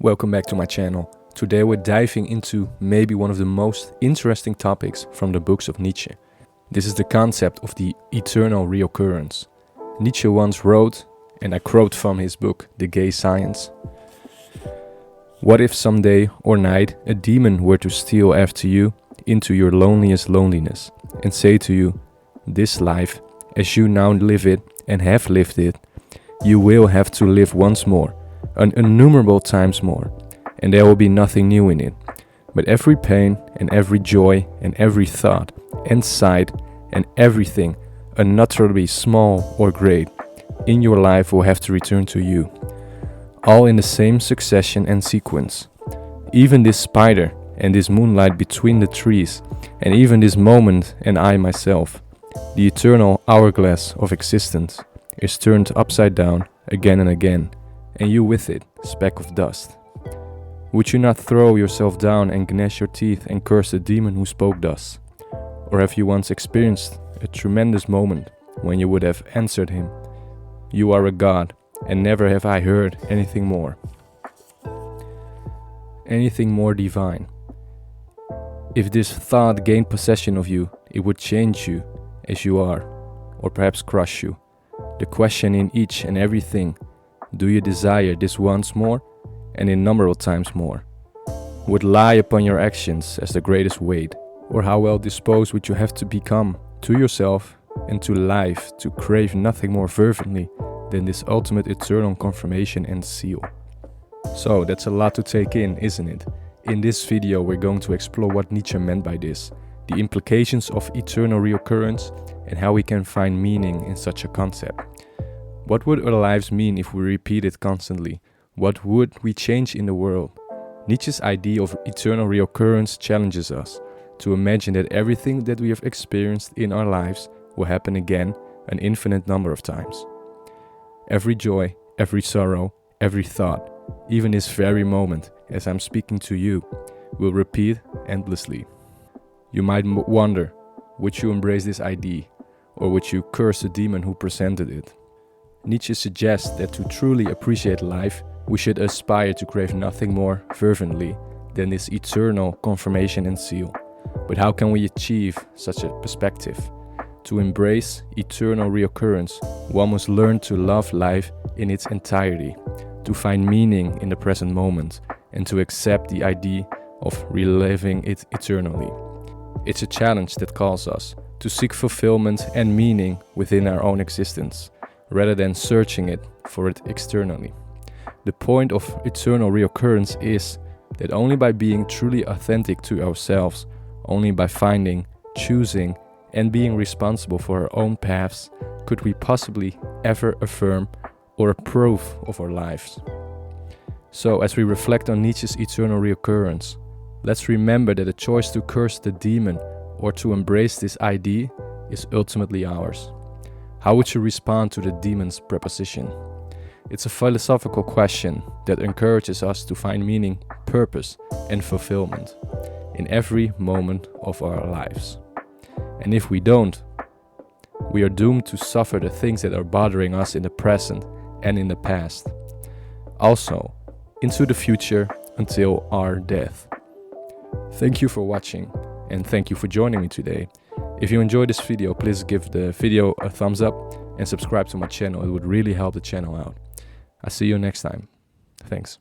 Welcome back to my channel. Today we're diving into maybe one of the most interesting topics from the books of Nietzsche. This is the concept of the eternal recurrence. Nietzsche once wrote, and I quote from his book, The Gay Science, "What if someday or night a demon were to steal after you into your loneliest loneliness and say to you, 'This life, as you now live it and have lived it, you will have to live once more, innumerable times more, and there will be nothing new in it. But every pain and every joy and every thought and sight and everything, unutterably small or great, in your life will have to return to you, all in the same succession and sequence. Even this spider and this moonlight between the trees, and even this moment and I myself, the eternal hourglass of existence, is turned upside down again and again, and you with it, speck of dust. Would you not throw yourself down and gnash your teeth and curse the demon who spoke thus? Or have you once experienced a tremendous moment when you would have answered him, 'You are a god, and never have I heard anything more divine'? If this thought gained possession of you, it would change you as you are, or perhaps crush you. The question in each and everything, do you desire this once more and innumerable times more, would lie upon your actions as the greatest weight, or how well disposed would you have to become to yourself and to life to crave nothing more fervently than this ultimate eternal confirmation and seal? So that's a lot to take in, isn't it? In this video we're going to explore what Nietzsche meant by this, the implications of eternal recurrence, and how we can find meaning in such a concept. What would our lives mean if we repeat it constantly? What would we change in the world? Nietzsche's idea of eternal recurrence challenges us to imagine that everything that we have experienced in our lives will happen again an infinite number of times. Every joy, every sorrow, every thought, even this very moment as I'm speaking to you, will repeat endlessly. You might wonder, would you embrace this idea, or would you curse the demon who presented it? Nietzsche suggests that to truly appreciate life, we should aspire to crave nothing more fervently than this eternal confirmation and seal. But how can we achieve such a perspective? To embrace eternal recurrence, one must learn to love life in its entirety, to find meaning in the present moment, and to accept the idea of reliving it eternally. It's a challenge that calls us to seek fulfillment and meaning within our own existence, rather than searching for it externally. The point of eternal recurrence is that only by being truly authentic to ourselves, only by finding, choosing, and being responsible for our own paths, could we possibly ever affirm or approve of our lives. So as we reflect on Nietzsche's eternal recurrence, let's remember that the choice to curse the demon or to embrace this idea is ultimately ours. How would you respond to the demon's proposition? It's a philosophical question that encourages us to find meaning, purpose, and fulfillment in every moment of our lives. And if we don't, we are doomed to suffer the things that are bothering us in the present and in the past. Also, into the future until our death. Thank you for watching, and thank you for joining me today. If you enjoyed this video, please give the video a thumbs up and subscribe to my channel. It would really help the channel out. I'll see you next time. Thanks.